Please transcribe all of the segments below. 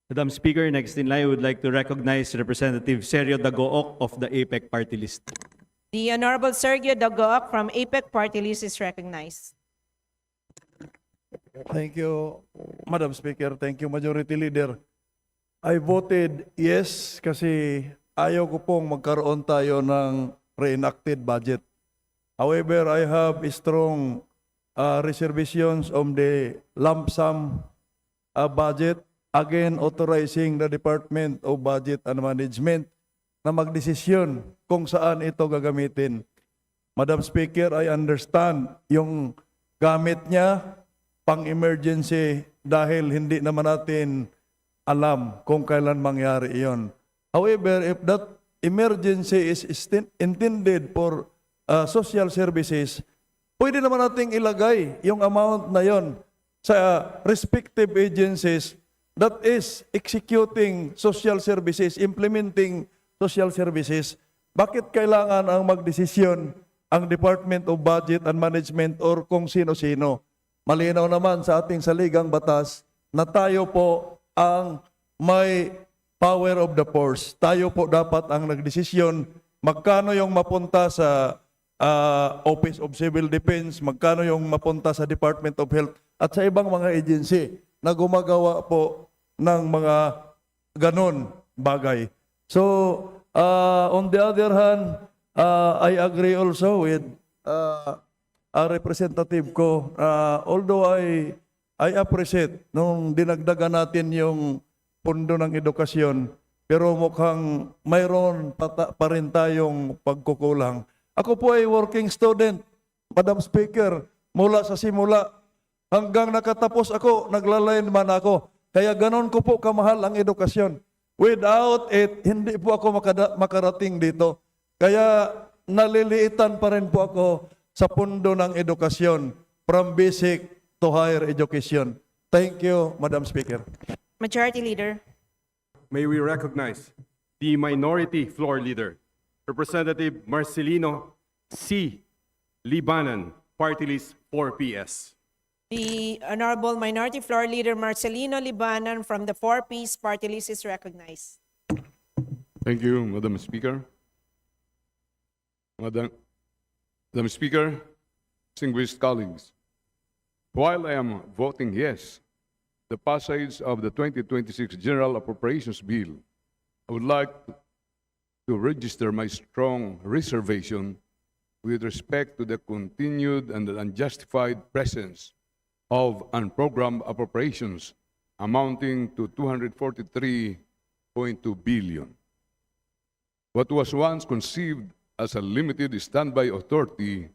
Madam Speaker, next in line, I would like to recognize Representative Sergio Dagook of the APEC Party List. The Honorable Sergio Dagook from APEC Party List is recognized. Thank you, Madam Speaker. Thank you, Majority Leader. I voted yes kasi ayaw ko pong magkaroon tayo ng reenacted budget. However, I have strong reservations on the lump sum budget, again authorizing the Department of Budget and Management na magdesisyon kung saan ito gagamitin. Madam Speaker, I understand yung gamit niya pang-emergency dahil hindi naman natin alam kung kailan mangyari iyon. However, if that emergency is intended for social services, pwede naman nating ilagay yung amount na yon sa respective agencies that is executing social services, implementing social services. Bakit kailangan ang magdesisyon ang Department of Budget and Management or kung sino-sino? Malinaw naman sa ating saligang batas na tayo po ang may power of the purse. Tayo po dapat ang nagdesisyon magkano yung mapunta sa Office of Civil Defense, magkano yung mapunta sa Department of Health at sa ibang mga agency na gumagawa po ng mga ganon bagay. So, on the other hand, I agree also with a representative ko, although I appreciate nung dinagdagan natin yung pondo ng edukasyon, pero mukhang mayroon pa rin tayong pagkukulang. Ako po ay working student, Madam Speaker, mula sa simula hanggang nakatapos ako, naglalineman ako. Kaya ganon ko po kamahal ang edukasyon. Without it, hindi po ako makarating dito. Kaya naliliitan pa rin po ako sa pundo ng edukasyon from basic to higher education. Thank you, Madam Speaker. Majority Leader. May we recognize the Minority Floor Leader, Representative Marcelino C. Libanan, Party List 4PS. The Honorable Minority Floor Leader Marcelino Libanan from the 4Ps Party List is recognized. Thank you, Madam Speaker. Madam Speaker, distinguished colleagues, while I am voting yes, the passage of the 2026 General Appropriations Bill, I would like to register my strong reservation with respect to the continued and unjustified presence of unprogrammed appropriations amounting to 243.2 billion. What was once conceived as a limited standby authority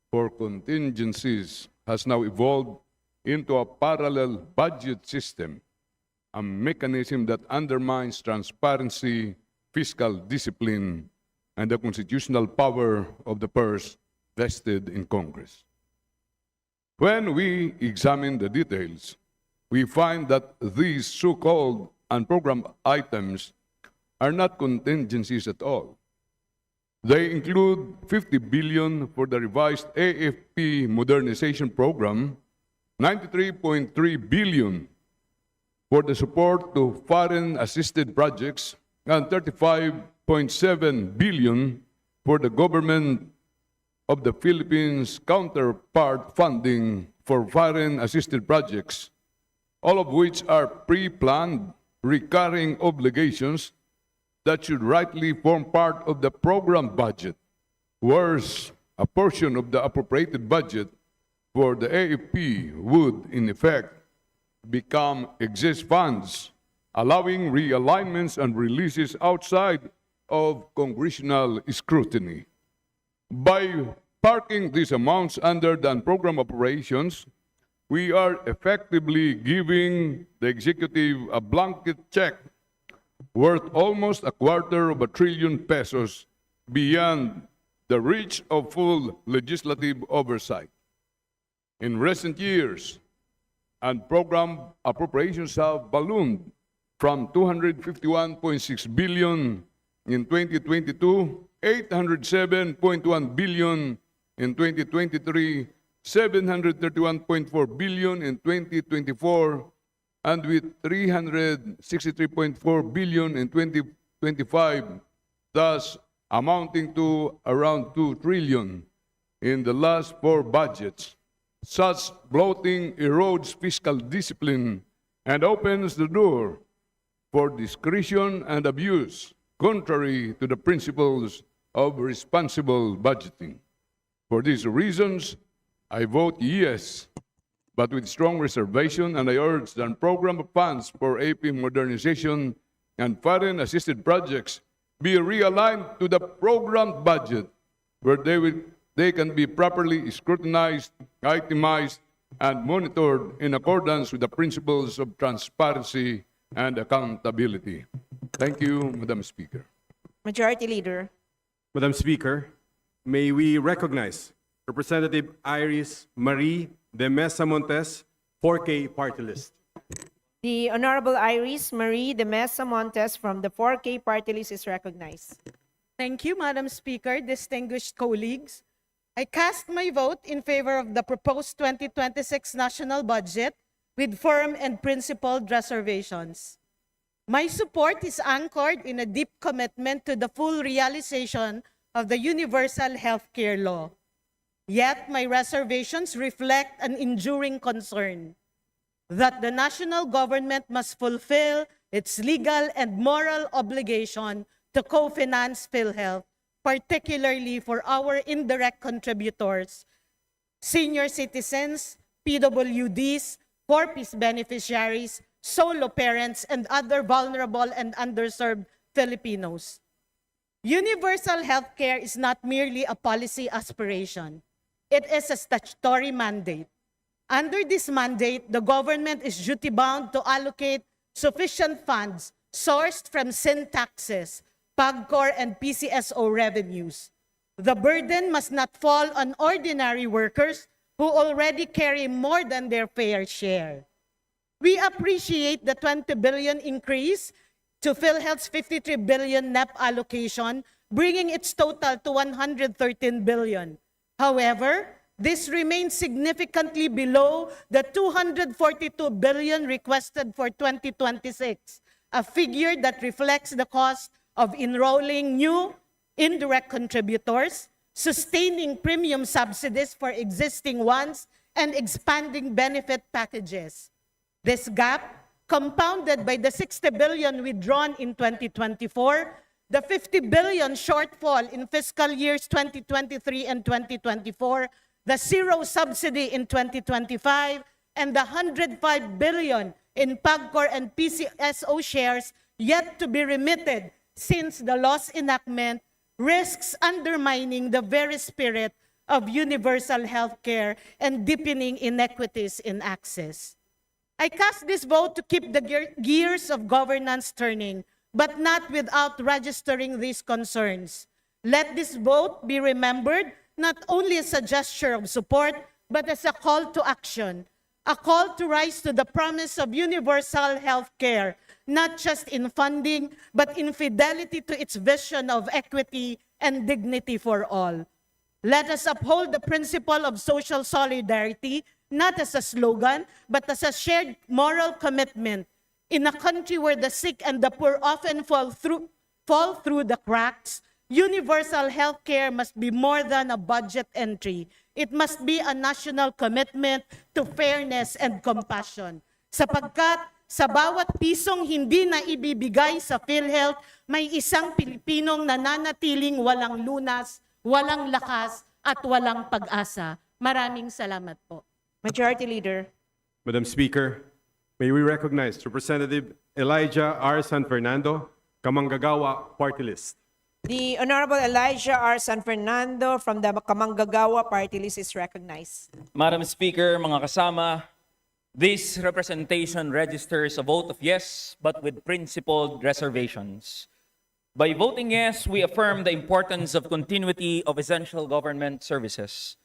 for contingencies has now evolved into a parallel budget system, a mechanism that undermines transparency, fiscal discipline, and the constitutional power of the purse vested in Congress. When we examine the details, we find that these so-called unprogrammed items are not contingencies at all. They include 50 billion for the revised AFP modernization program, 93.3 billion for the support to foreign-assisted projects, and 35.7 billion for the government of the Philippines counterpart funding for foreign-assisted projects, all of which are pre-planned recurring obligations that should rightly form part of the program budget, whereas a portion of the appropriated budget for the AFP would, in effect, become excess funds, allowing realignments and releases outside of congressional scrutiny. By parking these amounts under the unprogrammed operations, we are effectively giving the executive a blanket check worth almost $250 billion pesos beyond the reach of full legislative oversight. In recent years, unprogrammed appropriations have ballooned from 251.6 billion in 2022, 807.1 billion in 2023, 731.4 billion in 2024, and with 363.4 billion in 2025, thus amounting to around 2 trillion in the last 4 budgets. Such bloating erodes fiscal discipline and opens the door for discretion and abuse, contrary to the principles of responsible budgeting. For these reasons, I vote yes, but with strong reservation, and I urge that program of funds for AP modernization and foreign-assisted projects be realigned to the program budget, where they can be properly scrutinized, itemized, and monitored in accordance with the principles of transparency and accountability. Thank you, Madam Speaker. Majority Leader. Madam Speaker, may we recognize Representative Iris Marie de Mesa Montes, 4K Party List. The Honorable Iris Marie de Mesa Montes from the 4K Party List is recognized. Thank you, Madam Speaker, distinguished colleagues. I cast my vote in favor of the proposed 2026 national budget with firm and principled reservations. My support is anchored in a deep commitment to the full realization of the universal healthcare law. Yet my reservations reflect an enduring concern that the national government must fulfill its legal and moral obligation to co-finance PhilHealth, particularly for our indirect contributors, senior citizens, PWDs, 4-piece beneficiaries, solo parents, and other vulnerable and underserved Filipinos. Universal healthcare is not merely a policy aspiration. It is a statutory mandate. Under this mandate, the government is duty-bound to allocate sufficient funds sourced from sin taxes, PAGCOR, and PCSO revenues. The burden must not fall on ordinary workers who already carry more than their fair share. We appreciate the 20 billion increase to PhilHealth's 53 billion NEP allocation, bringing its total to 113 billion. However, this remains significantly below the 242 billion requested for 2026, a figure that reflects the cost of enrolling new indirect contributors, sustaining premium subsidies for existing ones, and expanding benefit packages. This gap, compounded by the 60 billion withdrawn in 2024, the 50 billion shortfall in fiscal years 2023 and 2024, the zero subsidy in 2025, and the 105 billion in PAGCOR and PCSO shares yet to be remitted since the law's enactment, risks undermining the very spirit of universal healthcare and deepening inequities in access. I cast this vote to keep the gears of governance turning, but not without registering these concerns. Let this vote be remembered not only as a gesture of support, but as a call to action, a call to rise to the promise of universal health care, not just in funding, but in fidelity to its vision of equity and dignity for all. Let us uphold the principle of social solidarity, not as a slogan, but as a shared moral commitment. In a country where the sick and the poor often fall through the cracks, universal health care must be more than a budget entry. It must be a national commitment to fairness and compassion. Sapagkat sa bawat pisong hindi na ibibigay sa PhilHealth, may isang Pilipinong nananatiling walang lunas, walang lakas, at walang pag-asa. Maraming salamat po. Majority Leader. Madam Speaker, may we recognize Representative Elijah R. San Fernando, Kamanggagawa Party List. The Honorable Elijah R. San Fernando from the Kamanggagawa Party List is recognized. Madam Speaker, mga kasama, this representation registers a vote of yes, but with principled reservations. By voting yes, we affirm the importance of continuity of essential government services.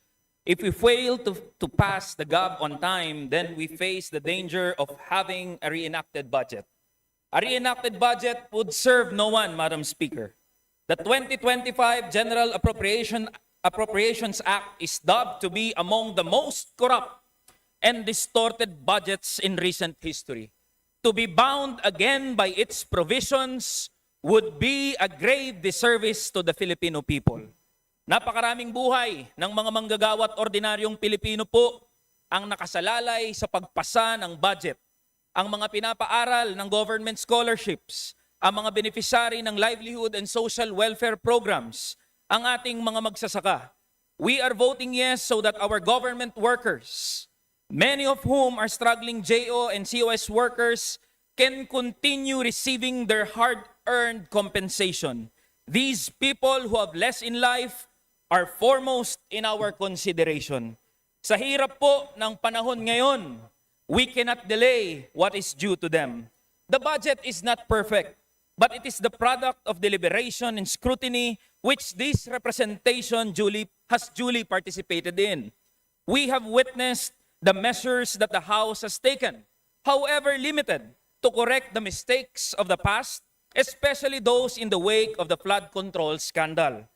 If we fail to pass the GAB on time, then we face the danger of having a reenacted budget. A reenacted budget would serve no one, Madam Speaker. The 2025 General Appropriations Act is dubbed to be among the most corrupt and distorted budgets in recent history. to be bound again by its provisions would be a grave disservice to the Filipino people. Napakaraming buhay ng mga manggagawa at ordinaryong Pilipino po ang nakasalalay sa pagpasa ng budget. Ang mga pinapaaral ng government scholarships, ang mga beneficiary ng livelihood and social welfare programs, ang ating mga magsasaka. We are voting yes so that our government workers, many of whom are struggling JO and COS workers, can continue receiving their hard-earned compensation. These people who have less in life are foremost in our consideration. Sa hirap po ng panahon ngayon, we cannot delay what is due to them. The budget is not perfect, but it is the product of deliberation and scrutiny which this representation has duly participated in. We have witnessed the measures that the House has taken, however limited, to correct the mistakes of the past, especially those in the wake of the flood control scandal.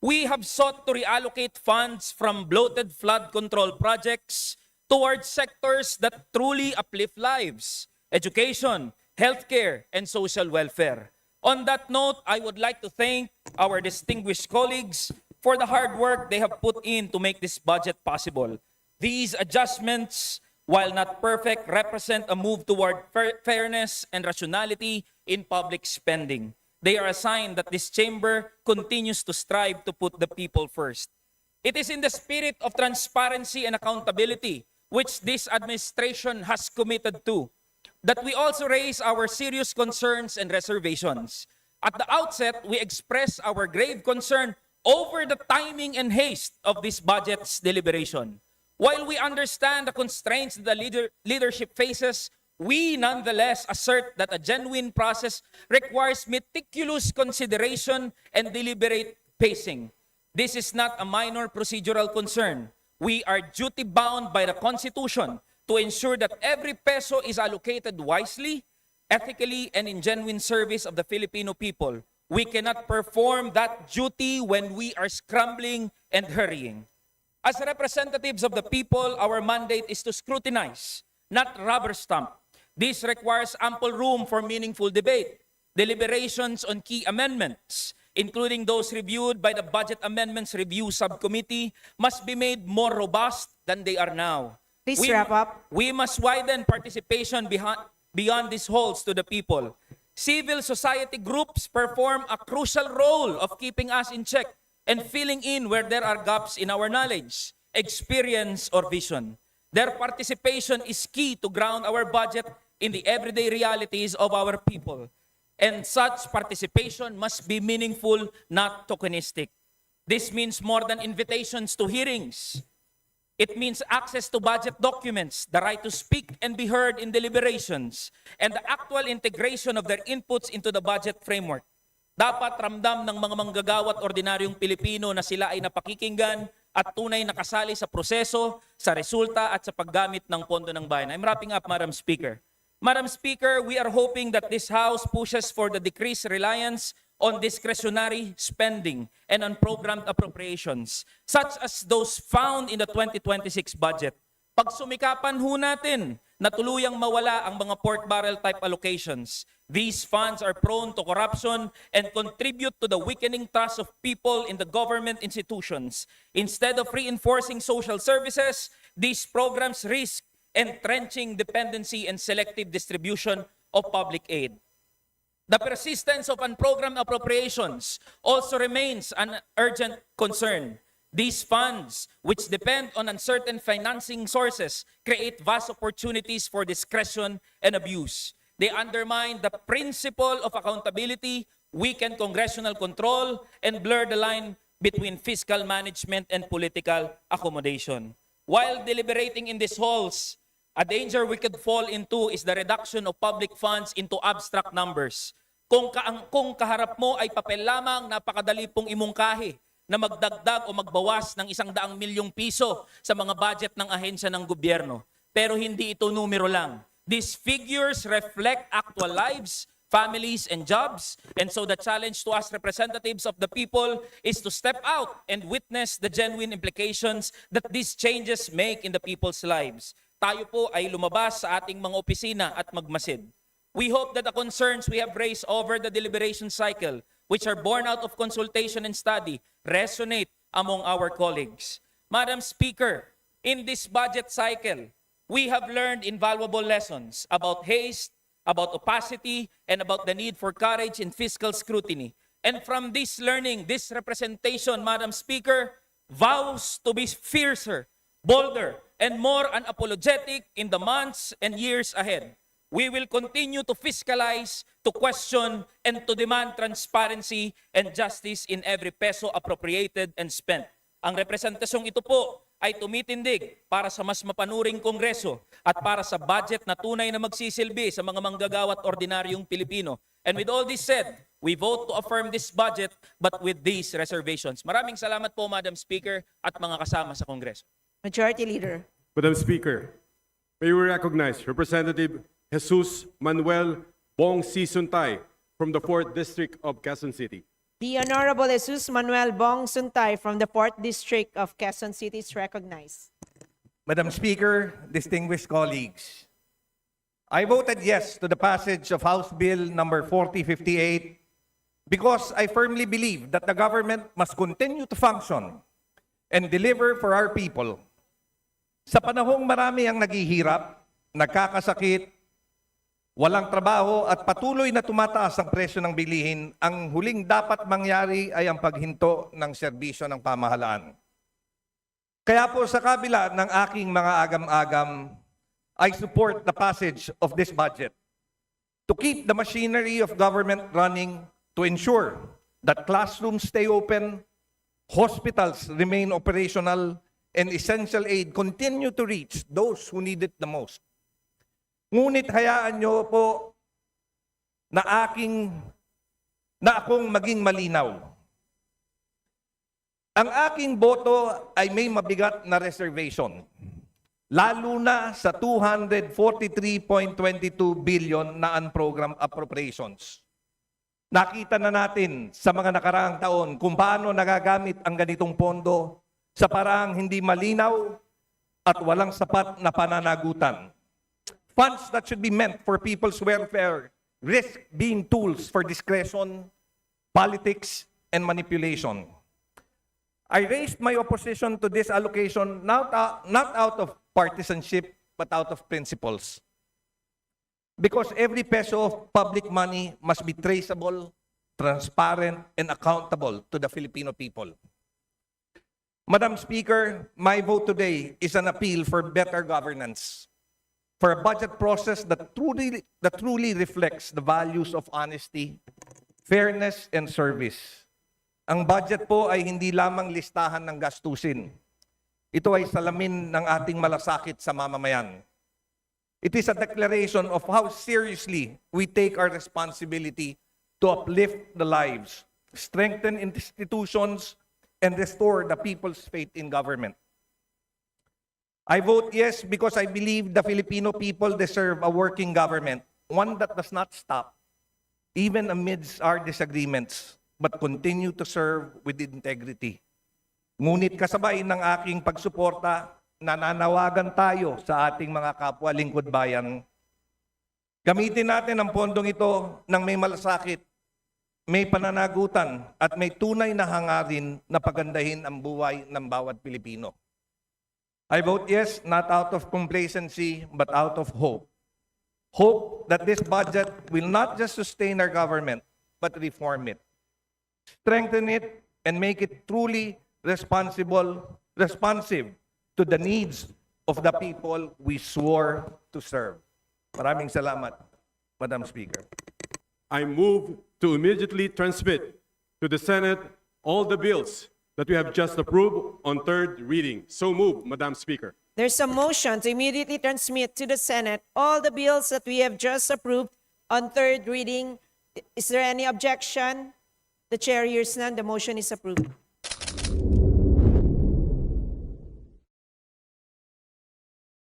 We have sought to reallocate funds from bloated flood control projects towards sectors that truly uplift lives, education, healthcare, and social welfare. On that note, I would like to thank our distinguished colleagues for the hard work they have put in to make this budget possible. These adjustments, while not perfect, represent a move toward fairness and rationality in public spending. They are a sign that this chamber continues to strive to put the people first. It is in the spirit of transparency and accountability which this administration has committed to that we also raise our serious concerns and reservations. At the outset, we express our grave concern over the timing and haste of this budget's deliberation. While we understand the constraints the leadership faces, we nonetheless assert that a genuine process requires meticulous consideration and deliberate pacing. This is not a minor procedural concern. We are duty-bound by the Constitution to ensure that every peso is allocated wisely, ethically, and in genuine service of the Filipino people. We cannot perform that duty when we are scrambling and hurrying. As representatives of the people, our mandate is to scrutinize, not rubber stamp. This requires ample room for meaningful debate. Deliberations on key amendments, including those reviewed by the Budget Amendments Review Subcommittee, must be made more robust than they are now. Please wrap up. We must widen participation beyond these halls to the people. Civil society groups perform a crucial role of keeping us in check and filling in where there are gaps in our knowledge, experience, or vision. Their participation is key to ground our budget in the everyday realities of our people. And such participation must be meaningful, not tokenistic. This means more than invitations to hearings. It means access to budget documents, the right to speak and be heard in deliberations, and the actual integration of their inputs into the budget framework. Dapat ramdam ng mga manggagawa at ordinaryong Pilipino na sila ay napakikinggan at tunay nakasali sa proseso, sa resulta at sa paggamit ng pondo ng bayan. I'm wrapping up, Madam Speaker. Madam Speaker, we are hoping that this House pushes for the decreased reliance on discretionary spending and on programmed appropriations, such as those found in the 2026 budget. Pagsumikapan ho natin na tuluyang mawala ang mga pork barrel type allocations. These funds are prone to corruption and contribute to the weakening trust of people in the government institutions. Instead of reinforcing social services, these programs risk entrenching dependency and selective distribution of public aid. The persistence of unprogrammed appropriations also remains an urgent concern. These funds, which depend on uncertain financing sources, create vast opportunities for discretion and abuse. They undermine the principle of accountability, weaken congressional control, and blur the line between fiscal management and political accommodation. While deliberating in these halls, a danger we could fall into is the reduction of public funds into abstract numbers. Kung kaharap mo ay papel lamang, napakadali pong imungkahi na magdagdag o magbawas ng 100 milyong piso sa mga budget ng ahensya ng gobyerno. Pero hindi ito numero lang. These figures reflect actual lives, families, and jobs. And so the challenge to us representatives of the people is to step out and witness the genuine implications that these changes make in the people's lives. Tayo po ay lumabas sa ating mga opisina at magmasid. We hope that the concerns we have raised over the deliberation cycle, which are born out of consultation and study, resonate among our colleagues. Madam Speaker, in this budget cycle, we have learned invaluable lessons about haste, about opacity, and about the need for courage in fiscal scrutiny. And from this learning, this representation, Madam Speaker, vows to be fiercer, bolder, and more unapologetic in the months and years ahead. We will continue to fiscalize, to question, and to demand transparency and justice in every peso appropriated and spent. Ang representasyong ito po ay tumitindig para sa mas mapanuring Kongreso at para sa budget na tunay na magsisilbi sa mga manggagawa at ordinaryong Pilipino. And with all this said, we vote to affirm this budget but with these reservations. Maraming salamat po, Madam Speaker, at mga kasama sa Kongreso. Majority Leader. Madam Speaker, may we recognize Representative Jesus Manuel Bong Suntay from the 4th District of Quezon City. The Honorable Jesus Manuel Bong Suntay from the 4th District of Quezon City is recognized. Madam Speaker, distinguished colleagues, I voted yes to the passage of House Bill number 4058 because I firmly believe that the government must continue to function and deliver for our people. Sa panahong marami ang naghihirap, nagkakasakit, walang trabaho at patuloy na tumataas ang presyo ng bilihin, ang huling dapat mangyari ay ang paghinto ng serbisyo ng pamahalaan. Kaya po sa kabila ng aking mga agam-agam, I support the passage of this budget to keep the machinery of government running, to ensure that classrooms stay open, hospitals remain operational, and essential aid continue to reach those who need it the most. Ngunit hayaan nyo po na akong maging malinaw. Ang aking boto ay may mabigat na reservation, lalo na sa 243.22 billion na unprogrammed appropriations. Nakita na natin sa mga nakaraang taon kung paano nagagamit ang ganitong pondo sa paraang hindi malinaw at walang sapat na pananagutan. Funds that should be meant for people's welfare risk being tools for discretion, politics, and manipulation. I raised my opposition to this allocation not out of partisanship, but out of principles. Because every peso of public money must be traceable, transparent, and accountable to the Filipino people. Madam Speaker, my vote today is an appeal for better governance, for a budget process that truly reflects the values of honesty, fairness, and service. Ang budget po ay hindi lamang listahan ng gastusin. Ito ay salamin ng ating malasakit sa mamamayan. It is a declaration of how seriously we take our responsibility to uplift the lives, strengthen institutions, and restore the people's faith in government. I vote yes because I believe the Filipino people deserve a working government, one that does not stop, even amidst our disagreements, but continue to serve with integrity. Ngunit kasabay ng aking pagsuporta, nananawagan tayo sa ating mga kapwa lingkod bayan. Gamitin natin ang pondong ito ng may malasakit, may pananagutan, at may tunay na hangarin na pagandahin ang buhay ng bawat Pilipino. I vote yes, not out of complacency, but out of hope. Hope that this budget will not just sustain our government, but reform it, strengthen it, and make it truly responsive to the needs of the people we swore to serve. Maraming salamat, Madam Speaker. I move to immediately transmit to the Senate all the bills that we have just approved on third reading. So move, Madam Speaker. There's a motion to immediately transmit to the Senate all the bills that we have just approved on third reading. Is there any objection? The chair hears none. The motion is approved.